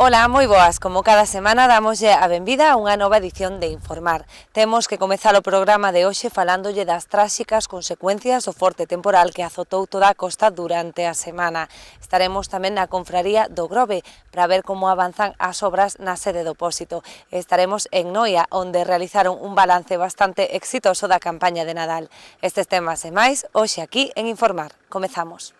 Ola, moi boas. Como cada semana damoslle a benvida a unha nova edición de Informar. Temos que comezar o programa de hoxe falándolle das tráxicas consecuencias do forte temporal que azotou toda a costa durante a semana. Estaremos tamén na confraría do Grove para ver como avanzan as obras na sede do Pósito. Estaremos en Noia, onde realizaron un balance bastante exitoso da campaña de Nadal. Estes temas e máis, hoxe aquí en Informar. Comezamos.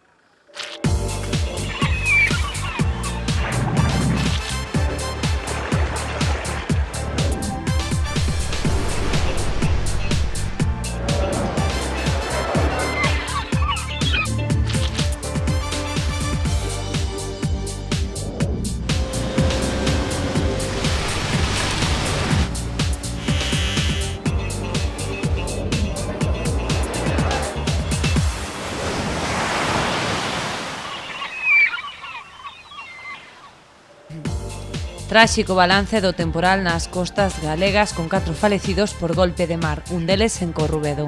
Tráxico balance do temporal nas costas galegas con 4 falecidos por golpe de mar, un deles en Corrubedo.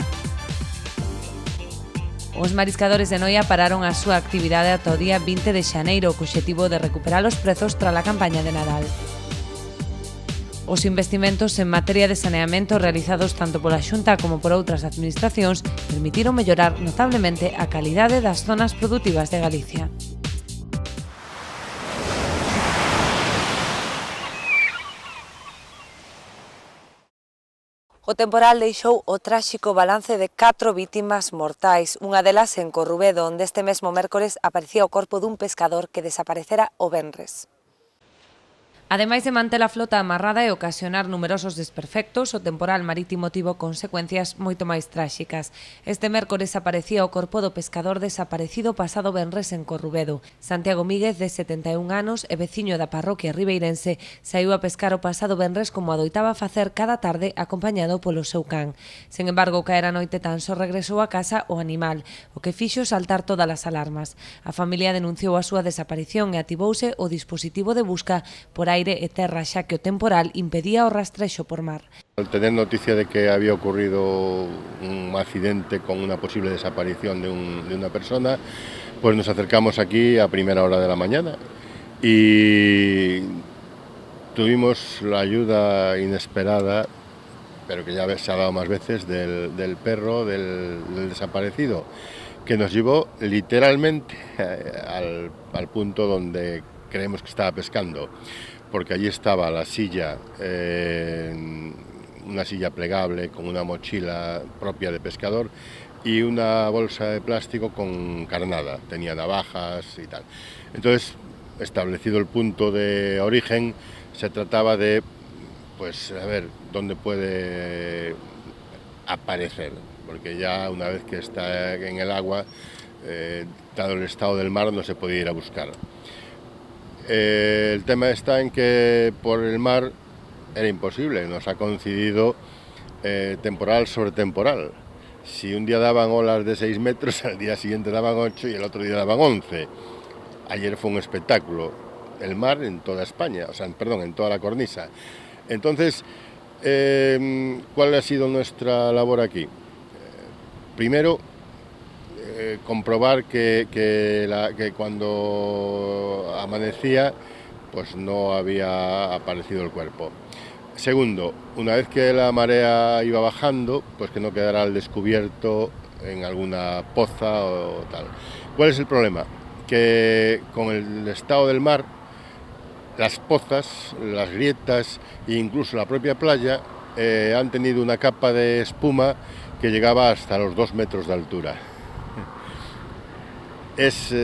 Os mariscadores de Noia pararon a súa actividade ata o día 20 de xaneiro co obxectivo de recuperar os prezos tras a campaña de Nadal. Os investimentos en materia de saneamento realizados tanto pola Xunta como por outras administracións permitiron mellorar notablemente a calidade das zonas produtivas de Galicia. O temporal deixou o tráxico balance de 4 vítimas mortais, unha delas en Corrubedo, onde este mesmo mércores aparecía o corpo dun pescador que desaparecera o venres. Ademais de manter a flota amarrada e ocasionar numerosos desperfectos, o temporal marítimo tivo consecuencias moito máis tráxicas. Este mércores aparecía o corpo do pescador desaparecido pasado venres en Corrubedo. Santiago Míguez, de 71 anos e veciño da parroquia ribeirense, saiu a pescar o pasado venres como adoitaba facer cada tarde acompañado polo seu can. Sen embargo, caera a noite tan só regresou a casa o animal, o que fixo saltar todas as alarmas. A familia denunciou a súa desaparición e activouse o dispositivo de busca por aire e terra, xa que o temporal impedía o rastrexo por mar. Al tener noticia de que había ocurrido un accidente con una posible desaparición de una persona, pues nos acercamos aquí a primera hora de la mañana y tuvimos la ayuda inesperada, pero que ya se ha dado más veces, del perro del desaparecido, que nos llevó literalmente al punto donde creemos que estaba pescando, porque allí estaba la silla, una silla plegable con una mochila propia de pescador y una bolsa de plástico con carnada, tenía navajas y tal. Entonces, establecido el punto de origen, se trataba de, pues, a ver dónde puede aparecer, porque ya una vez que está en el agua, dado el estado del mar, no se podía ir a buscar. El tema está en que por el mar era imposible, nos ha coincidido temporal sobre temporal. Si un día daban olas de 6 metros, al día siguiente daban 8 y el otro día daban 11. Ayer fue un espectáculo, el mar en toda España, en toda la cornisa. Entonces, ¿cuál ha sido nuestra labor aquí? Primero, comprobar que cuando amanecía pues no había aparecido el cuerpo. Segundo, una vez que la marea iba bajando, pues que no quedara al descubierto en alguna poza o tal. ¿Cuál es el problema? Que con el estado del mar, las pozas, las grietas e incluso la propia playa han tenido una capa de espuma que llegaba hasta los 2 metros de altura. Es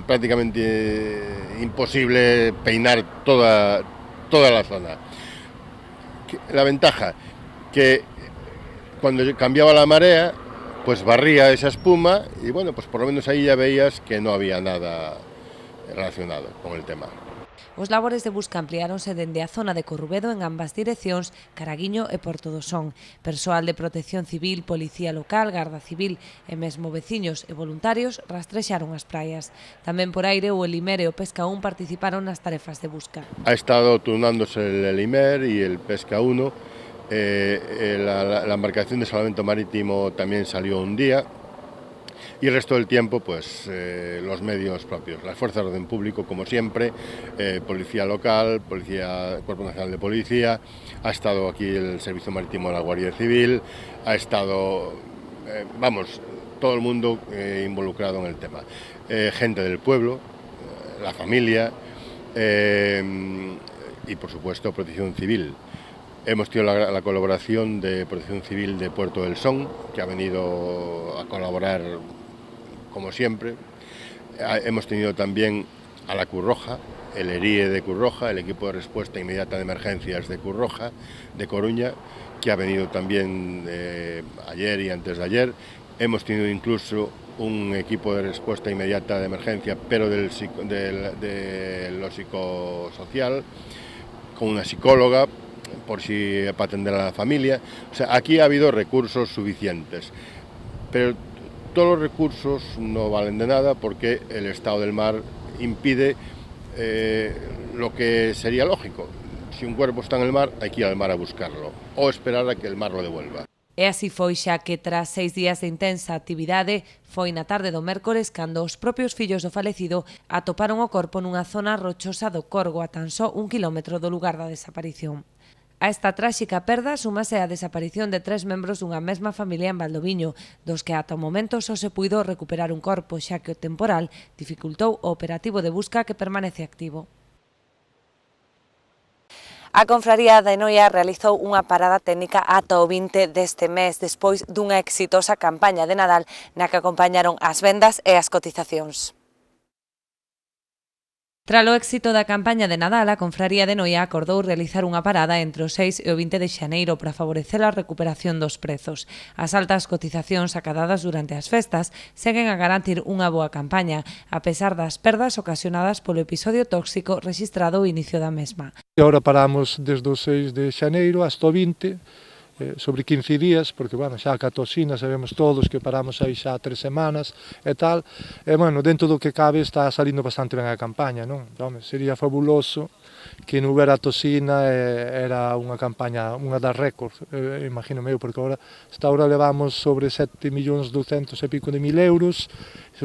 prácticamente imposible peinar toda la zona. La ventaja, que cuando cambiaba la marea, pues barría esa espuma y bueno, pues por lo menos ahí ya veías que no había nada relacionado con el tema. Os labores de busca ampliáronse dende a zona de Corrubedo en ambas direccións, Caraguiño e Porto do Son. Persoal de protección civil, policía local, garda civil e mesmo veciños e voluntarios rastrexaron as praias. Tamén por aire o Elimer e o Pesca 1 participaron nas tarefas de busca. Ha estado turnándose el Elimer y el Pesca 1. La embarcación de salvamento marítimo también salió un día. y el resto del tiempo pues los medios propios, las fuerzas de orden público como siempre, policía local, Cuerpo Nacional de Policía, ha estado aquí el Servicio Marítimo de la Guardia Civil, ha estado, vamos, todo el mundo involucrado en el tema, gente del pueblo, la familia y por supuesto Protección Civil. Hemos tenido la colaboración de Protección Civil de Puerto del Son, que ha venido a colaborar como siempre. Hemos tenido también a la Cruz Roja, el ERIE de Cruz Roja, el equipo de respuesta inmediata de emergencias de Cruz Roja, de Coruña, que ha venido también ayer y antes de ayer. Hemos tenido incluso un equipo de respuesta inmediata de emergencia, pero de lo psicosocial, con una psicóloga, para atender a la familia. O sea, aquí ha habido recursos suficientes, pero todos los recursos no valen de nada porque el estado del mar impide lo que sería lógico. Si un cuerpo está en el mar, hay que ir al mar a buscarlo ou esperar a que el mar lo devuelva. E así foi xa que tras 6 días de intensa actividade foi na tarde do mércores cando os propios fillos do falecido atoparon o corpo nunha zona rochosa do Corgo a tan só 1 quilómetro do lugar da desaparición. A esta tráxica perda súmase a desaparición de 3 membros dunha mesma familia en Valdoviño, dos que ata o momento só se puido recuperar un corpo, xa que o temporal dificultou o operativo de busca que permanece activo. A Confraría de Noia realizou unha parada técnica ata o 20 deste mes, despois dunha exitosa campaña de Nadal na que acompañaron as vendas e as cotizacións. Tras o éxito da campaña de Nadal, a Confraría de Noia acordou realizar unha parada entre o 6 e o 20 de xaneiro para favorecer a recuperación dos prezos. As altas cotizacións acadadas durante as festas seguen a garantir unha boa campaña, a pesar das perdas ocasionadas polo episodio tóxico rexistrado ao inicio da mesma. E agora paramos desde o 6 de xaneiro hasta o 20, sobre 15 días, porque, bueno, xa a toxina sabemos todos que paramos aí xa 3 semanas e tal, e, bueno, dentro do que cabe está salindo bastante ben a campaña, non? Home, sería fabuloso que non houbera toxina, era unha campaña, unha das récords, imagino meu, porque hasta ahora levamos sobre 7.200.000 e pico de euros,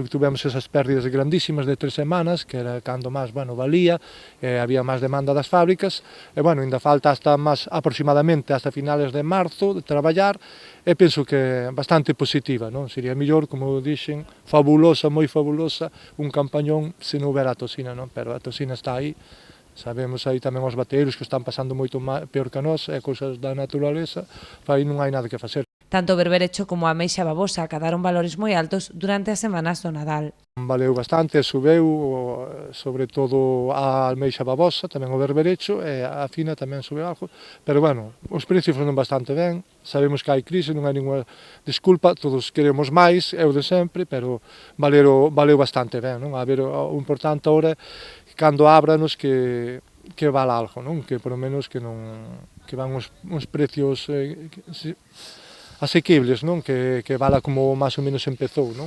tuvemos esas pérdidas grandísimas de 3 semanas, que era cando máis, bueno, valía, había máis demanda das fábricas, e, bueno, ainda falta hasta máis aproximadamente hasta finales de marzo de traballar, e penso que é bastante positiva, non? Sería mellor, como dixen, fabulosa, moi fabulosa, un campañón se non houbera a toxina, non? Pero a toxina está aí. Sabemos aí tamén os bateiros que están pasando moito peor que a nós, é cousas da naturaleza, aí non hai nada que facer. Tanto o berberecho como a ameixa babosa acadaron valores moi altos durante as semanas do Nadal. Valeu bastante, subeu, sobre todo a ameixa babosa, tamén o berberecho, e a fina tamén subeu algo, pero, bueno, os precios foron bastante ben, sabemos que hai crise, non hai ninguna desculpa, todos queremos máis, é o de sempre, pero valeu bastante ben, non? A ver, o importante agora é cando ábranos que val algo, non? Que, por lo menos, que van uns precios asequibles, non? Que vala como máis ou menos empezou, non?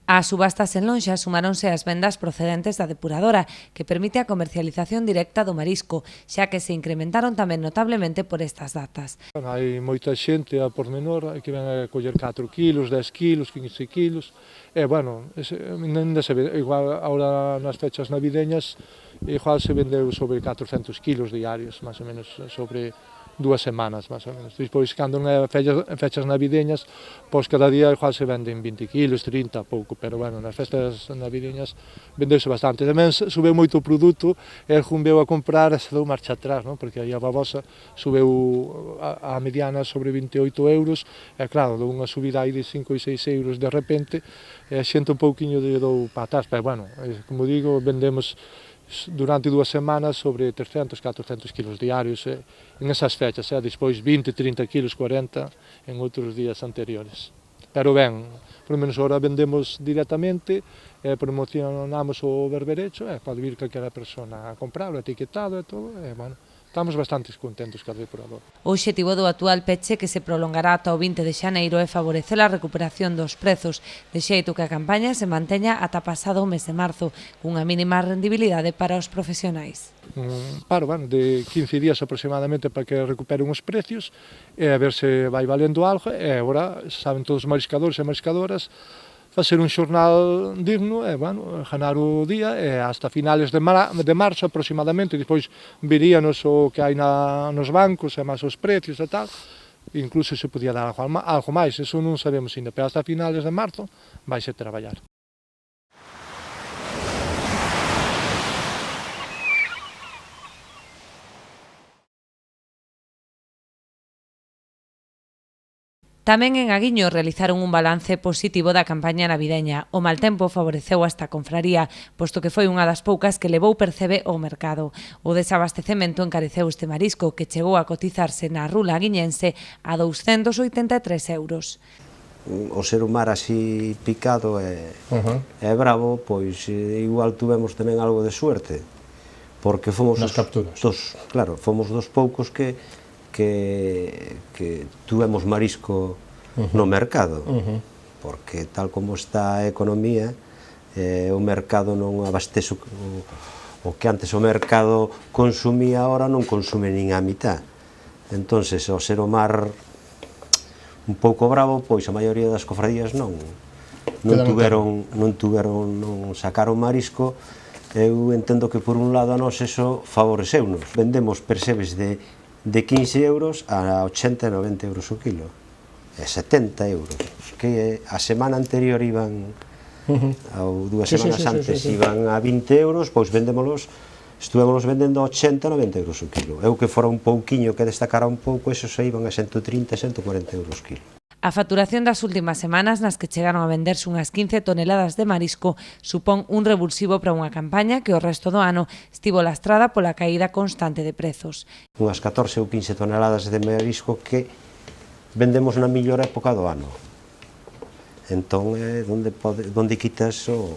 As subastas en lonxa sumáronse as vendas procedentes da depuradora, que permite a comercialización directa do marisco, xa que se incrementaron tamén notablemente por estas datas. Hai moita xente a pormenor que ven a coller 4 kilos, 10 kilos, 15 kilos, e, bueno, ainda se ve, igual agora nas fechas navideñas, igual se vendeu sobre 400 kilos diarios, máis ou menos, sobre 2 semanas, máis ou menos. Despois, cando non é fechas navideñas, pois cada día igual se venden 20 kilos, 30, pouco, pero, bueno, nas festas navideñas vendeuse bastante. Tamén subeu moito o produto, e algún veu a comprar e se deu marcha atrás, non? Porque aí a babosa subeu a mediana sobre 28 euros, e, claro, dou unha subida aí de 5 e 6 euros de repente, e a xente un pouquiño dou para atrás, pero, bueno, como digo, vendemos durante 2 semanas sobre 300, 400 kilos diarios en esas fechas, despois 20, 30 kilos, 40 en outros días anteriores. Pero ben, por lo menos agora vendemos directamente, promocionamos o berberecho, pode vir calquera persona a comprarlo, etiquetado e todo, e, bueno, estamos bastante contentos co depurador. O obxectivo do actual peche, que se prolongará ata o 20 de xaneiro, é favorecer a recuperación dos prezos, de xeito que a campaña se manteña ata pasado o mes de marzo, cunha mínima rendibilidade para os profesionais. Paro, bueno, de 15 días aproximadamente para que recuperen os precios, e a ver se vai valendo algo, e agora saben todos os mariscadores e mariscadoras, facer un xornal digno e, bueno, ganar o día e hasta finales de marzo aproximadamente, despois veríanos o que hai nos bancos e máis os precios e tal, incluso se podía dar algo máis, eso non sabemos ainda, pero hasta finales de marzo vaise traballar. Tamén en Aguiño realizaron un balance positivo da campaña navideña. O mal tempo favoreceu esta confraría, posto que foi unha das poucas que levou percebe ao mercado. O desabastecemento encareceu este marisco, que chegou a cotizarse na rula aguiñense a 283 euros. O ser o mar así picado e bravo, pois igual tuvemos tamén algo de suerte, porque fomos nas capturas. Claro, fomos dos poucos que tuvemos marisco no mercado, porque tal como está a economía, o mercado non abastece o que antes o mercado consumía, ahora non consume nin a mitad. Entonces, ao ser o mar un pouco bravo, pois a maioría das cofradías non sacaron marisco. Eu entendo que por un lado a nós eso favoreceunos. Vendemos percebes de 15 euros a 80 e 90 euros o kilo, e 70 euros, que a semana anterior iban, ou 2 semanas antes iban a 20 euros, pois estuvémonos vendendo a 80 e 90 euros o kilo. Eu que fora un pouquiño que destacara un pouco, esos se iban a 130 e 140 euros o kilo. A facturación das últimas semanas, nas que chegaron a venderse unhas 15 toneladas de marisco, supón un revulsivo para unha campaña que o resto do ano estivo lastrada pola caída constante de prezos. Unhas 14 ou 15 toneladas de marisco que vendemos na millor época do ano. Entón, onde quitas o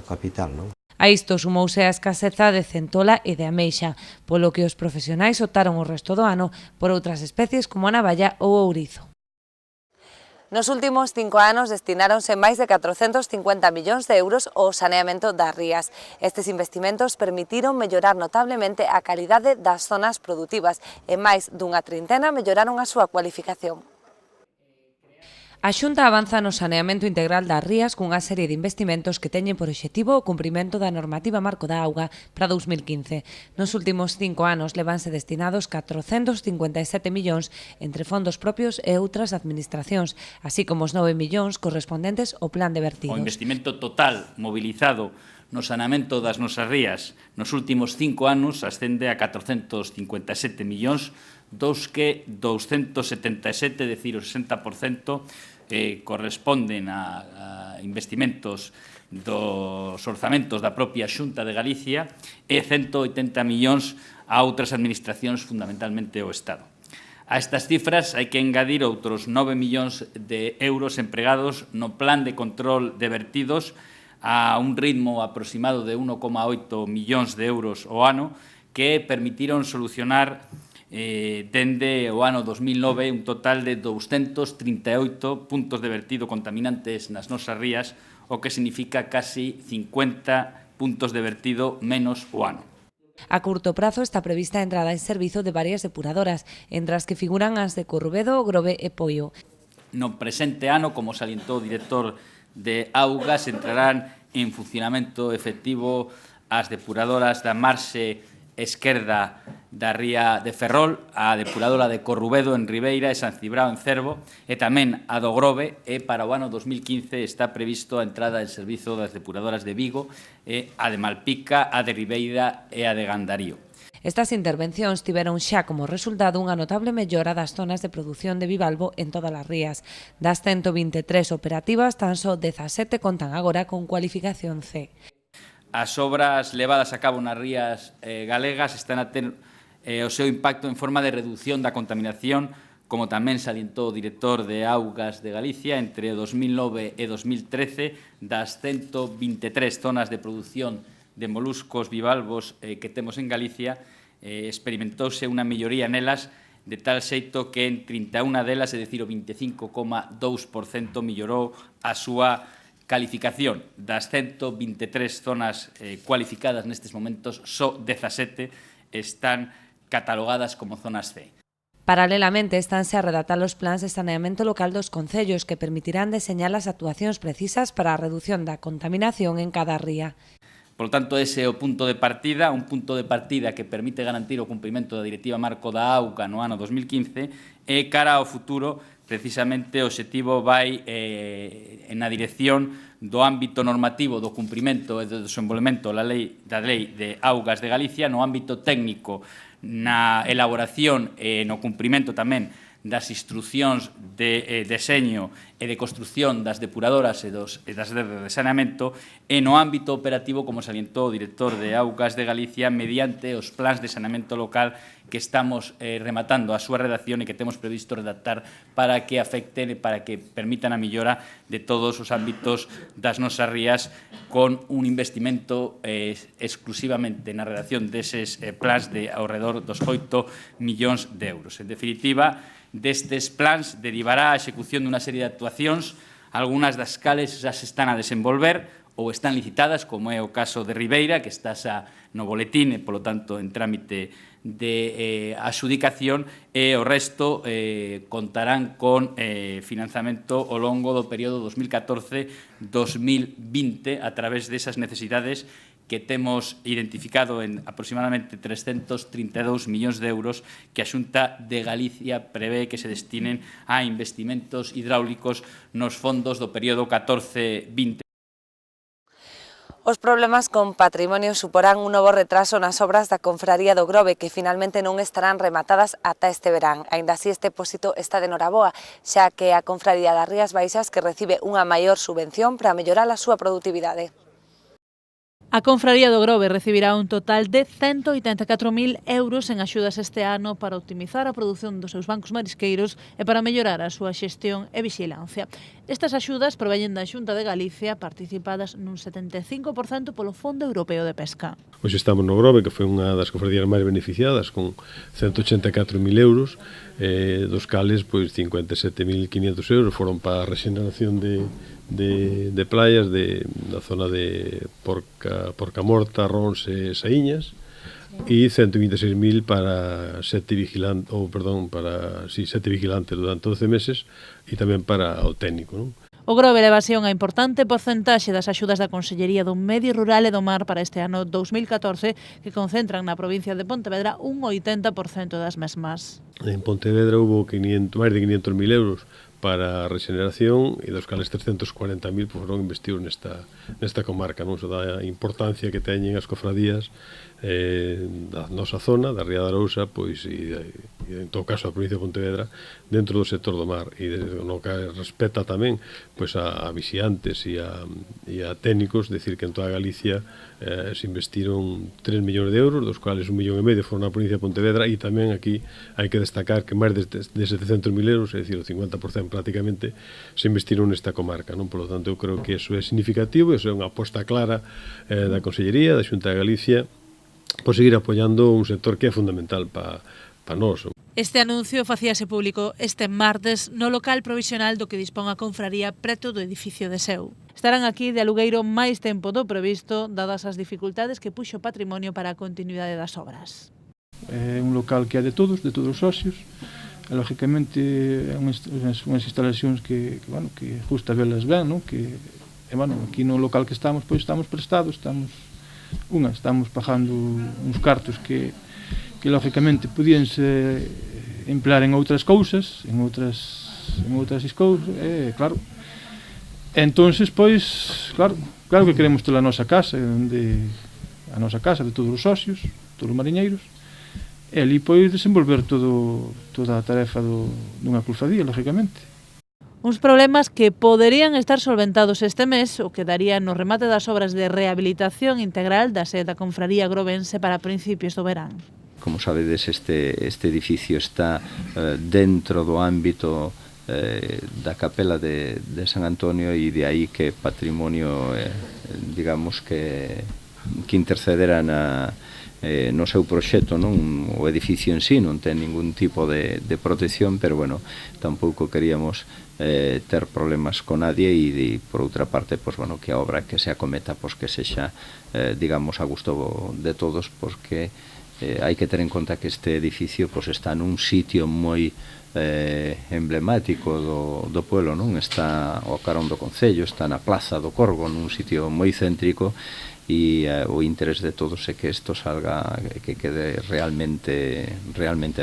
capital, non? A isto sumouse a escaseza de centola e de ameixa, polo que os profesionais optaron o resto do ano por outras especies como a navalla ou o ourizo. Nos últimos 5 anos destináronse máis de 450 millóns de euros ao saneamento das rías. Estes investimentos permitiron mellorar notablemente a calidade das zonas produtivas e máis dunha trintena melloraron a súa cualificación. A Xunta avanza no saneamento integral das rías cunha serie de investimentos que teñen por obxectivo o cumprimento da normativa marco da auga para 2015. Nos últimos 5 anos levanse destinados 457 millóns entre fondos propios e outras administracións, así como os 9 millóns correspondentes ao plan de vertidos. O investimento total mobilizado no saneamento das nosas rías nos últimos 5 anos ascende a 457 millóns, dos que 277, decir, o 60%, corresponden a investimentos dos orzamentos da propia Xunta de Galicia e 180 millóns a outras administracións, fundamentalmente o Estado. A estas cifras hai que engadir outros 9 millóns de euros empregados no plan de control de vertidos a un ritmo aproximado de 1,8 millóns de euros ao ano que permitiron solucionar dende o ano 2009 un total de 238 puntos de vertido contaminantes nas nosas rías, o que significa casi 50 puntos de vertido menos o ano. A curto prazo está prevista a entrada en servizo de varias depuradoras, entre as que figuran as de Corrubedo, Grove e Poio. No presente ano, como salientou o director de Augas, entrarán en funcionamento efectivo as depuradoras da marxe esquerda da ría de Ferrol, a depuradora de Corrubedo en Ribeira e San Cibrao en Cervo, e tamén a do Grove, e para o ano 2015 está previsto a entrada en servizo das depuradoras de Vigo, e a de Malpica, a de Ribeira e a de Gandarío. Estas intervencións tiveron xa como resultado unha notable mellora das zonas de produción de bivalvo en todas as rías. Das 123 operativas, tan só 17 contan agora con cualificación C. As obras levadas a cabo nas rías galegas están a ter o seu impacto en forma de reducción da contaminación, como tamén salientou o director de Augas de Galicia, entre 2009 e 2013, das 123 zonas de produción de moluscos bivalvos que temos en Galicia, experimentouse unha melloría nelas, de tal xeito que en 31 delas, é dicir, o 25,2% mellorou a súa calificación. Das 123 zonas cualificadas nestes momentos, só 17 están catalogadas como zonas C. Paralelamente, estanse a redactar os plans de saneamento local dos concellos que permitirán deseñar as actuacións precisas para a reducción da contaminación en cada ría. Por tanto, ese é o punto de partida, un punto de partida que permite garantir o cumprimento da Directiva Marco da Auga no ano 2015 e cara ao futuro, precisamente, o obxectivo vai na dirección do ámbito normativo do cumprimento e do desenvolvemento da Lei de Augas de Galicia no ámbito técnico, na elaboración e no cumprimento tamén das instruccións de deseño e de construción das depuradoras e das redes de saneamento e no ámbito operativo, como salientou o director de Augas de Galicia, mediante os plans de saneamento local que estamos rematando a súa redacción e que temos previsto redactar para que afecten e para que permitan a millora de todos os ámbitos das nosas rías con un investimento exclusivamente na redacción deses plans de ao redor dos 8 millóns de euros. En definitiva, destes plans derivará a execución dunha serie de actuacións, algunhas das cales xa se están a desenvolver ou están licitadas, como é o caso de Ribeira, que está xa no boletín e, polo tanto, en trámite de adxudicación, e o resto contarán con financiamento ao longo do período 2014-2020 a través desas necesidades que temos identificado en aproximadamente 332 millóns de euros que a Xunta de Galicia prevé que se destinen a investimentos hidráulicos nos fondos do período 14-20. Os problemas con patrimonio suporán un novo retraso nas obras da Confraría do Grove que finalmente non estarán rematadas ata este verán. Aínda así, este pósito está de noraboa, xa que a Confraría das Rías Baixas que recibe unha maior subvención para mellorar a súa produtividade. A Confraría do Grove recibirá un total de 184.000 euros en axudas este ano para optimizar a produción dos seus bancos marisqueiros e para mellorar a súa xestión e vixilancia. Estas axudas provenen da Xunta de Galicia, participadas nun 75% polo Fondo Europeo de Pesca. Hoxe estamos no Grove, que foi unha das cofradías máis beneficiadas, con 184.000 euros, dos cales 57.500 euros foron para a rexeneración de playas da zona de Porcamorta, Rons e Saíñas, e 126.000 para sete vigilantes durante 12 meses e tamén para o técnico, non? O Grove leva así unha importante porcentaxe das axudas da Consellería do Medio Rural e do Mar para este ano 2014 que concentran na provincia de Pontevedra un 80% das mesmas. En Pontevedra hubo máis de 500.000 euros para a regeneración e dos cales 340.000 foron investidos nesta comarca, non? Iso dá a importancia que teñen as cofradías da nosa zona, da Ría de Arousa, pois, e en todo caso a provincia de Pontevedra, dentro do sector do mar, e no que respecta tamén pois, a vixiantes e a técnicos, decir que en toda Galicia se investiron 3 millóns de euros, dos cuales 1,5 millón foron na provincia de Pontevedra, e tamén aquí hai que destacar que máis de 700.000 euros, é dicir, o 50% prácticamente, se investiron nesta comarca, non? Por lo tanto, eu creo que iso é significativo, iso é unha aposta clara da Consellería, da Xunta de Galicia, por seguir apoiando un sector que é fundamental para nós. Este anuncio facíase público este martes no local provisional do que dispón a Confraría preto do edificio de Seu. Estarán aquí de alugueiro máis tempo do previsto, dadas as dificultades que puxo o patrimonio para a continuidade das obras. É un local que é de todos os socios, e, lógicamente, é unhas instalacións que justa velas ben, non? Que, aquí no local que estamos, pois estamos prestados, estamos pagando uns cartos que lógicamente podíanse emplear en outras cousas, en outras cousas, claro. Entonces, pois, claro que queremos ter a nosa casa, de todos os socios, todos os mariñeiros, e ali, pois, desenvolver toda a tarefa dunha cofradía, lógicamente. Uns problemas que poderían estar solventados este mes o que darían no remate das obras de rehabilitación integral da sede da Confraría grovense para principios do verán. Como sabedes, este edificio está dentro do ámbito da capela de San Antonio e de aí que patrimonio, digamos que intercederá no seu proxecto, non? O edificio en sí non ten ningún tipo de protección, pero bueno, tampouco queríamos ter problemas con nadie e por outra parte, pues, bueno, que a obra que se acometa, pues, que sexa, digamos, a gusto de todos, porque hai que ter en conta que este edificio está nun sitio moi emblemático do pueblo, non? Está ao carón do Concello, está na Plaza do Corgo, nun sitio moi céntrico, e o interés de todos é que isto salga, que quede realmente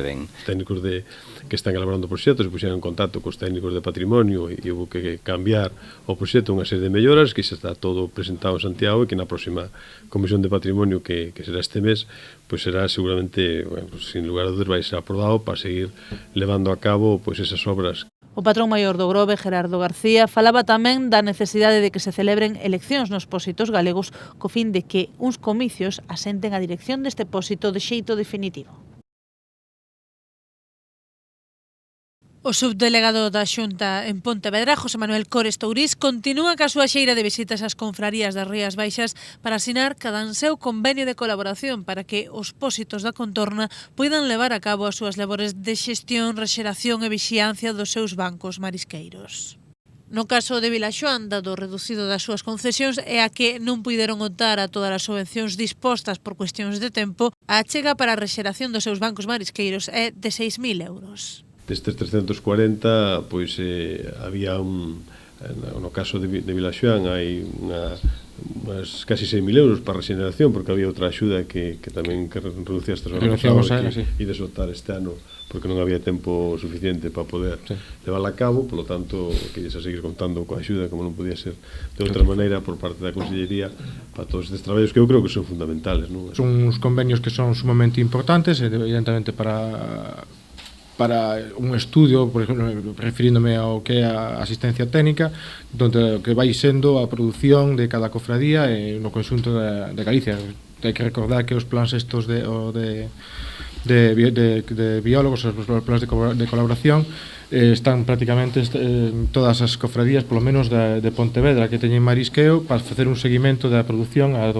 ben. Os técnicos que están elaborando o proxecto se puxeron en contacto cos técnicos de patrimonio e houve que cambiar o proxecto unha serie de melloras, que xa está todo presentado en Santiago e que na próxima Comisión de Patrimonio que será este mes, pois será seguramente, sin lugar a dúdas, vai ser aprobado para seguir levando a cabo esas obras. O patrón maior do Grove, Gerardo García, falaba tamén da necesidade de que se celebren eleccións nos pósitos galegos co fin de que uns comicios asenten a dirección deste pósito de xeito definitivo. O subdelegado da Xunta en Pontevedra, José Manuel Cores Tourís, continúa ca súa xeira de visitas ás confrarías das Rías Baixas para asinar cada seu convenio de colaboración para que os pósitos da contorna poidan levar a cabo as súas labores de xestión, rexeración e vixiancia dos seus bancos marisqueiros. No caso de Vilaxoán, dado reducido das súas concesións e a que non puideron optar a todas as subvencións dispostas por cuestións de tempo, a achega para a rexeración dos seus bancos marisqueiros é de 6.000 euros. Destes 340, había no caso de Vilaxoán, hai unhas casi 6.000 euros para a rexeneración, porque había outra axuda que tamén reducía estas horas e de soltar este ano, porque non había tempo suficiente para poder levarla a cabo, polo tanto, queres a seguir contando coa axuda, como non podía ser de outra maneira, por parte da Consellería, para todos estes traballos que eu creo que son fundamentales. Son uns convenios que son sumamente importantes, evidentemente para un estudio, por exemplo, referíndome ao que é a asistencia técnica, donde que vai sendo a produción de cada cofradía no conxunto de Galicia. Hai que recordar que os plans estos de biólogos, os plans de colaboración, están prácticamente todas as cofradías, polo menos de Pontevedra, que teñen marisqueo, para facer un seguimento da produción a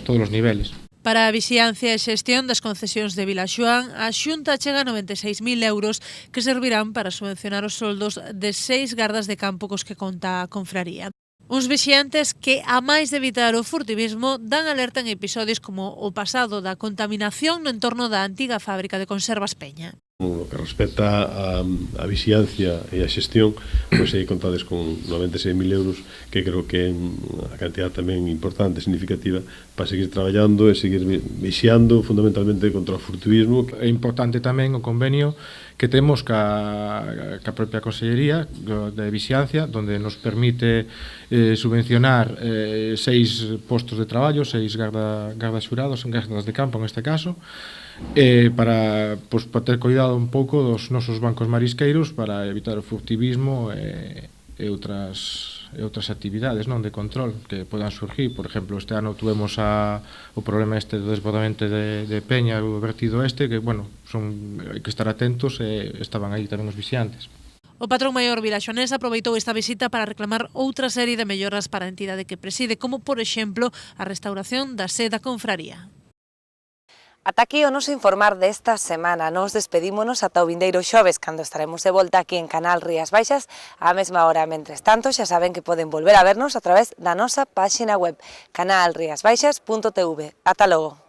todos os niveles. Para a vixiancia e xestión das concesións de Vilaxoán, a Xunta chega a 96.000 euros que servirán para subvencionar os soldos de 6 gardas de campo cos que conta a confraría. Uns vixiantes que, a máis de evitar o furtivismo, dan alerta en episodios como o pasado da contaminación no entorno da antiga fábrica de conservas Peña. No que respecta a vixiancia e a xestión, pois aí contades con 96.000 euros, que creo que é unha cantidad tamén importante, significativa, para seguir traballando e seguir vixiando fundamentalmente contra o furtivismo. É importante tamén o convenio que temos ca propia Consellería de Vixiancia, donde nos permite subvencionar 6 postos de traballo, 6 gardas xurados, gardas de campo en este caso, para ter cuidado un pouco dos nosos bancos marisqueiros para evitar o furtivismo e outras actividades de control que podan surgir. Por exemplo, este ano tuvemos o problema este do desbordamento de Peña, o vertido este, que, hai que estar atentos, e estaban aí tamén os vixiantes. O patrón maior vilaxonés aproveitou esta visita para reclamar outra serie de melloras para a entidade que preside, como, por exemplo, a restauración da sé da confraría. Ata aquí o noso informar desta semana. Nos despedímonos ata o vindeiro xoves, cando estaremos de volta aquí en Canal Rías Baixas á mesma hora. Mentres tanto, xa saben que poden volver a vernos a través da nosa páxina web, canalriasbaixas.tv. Ata logo.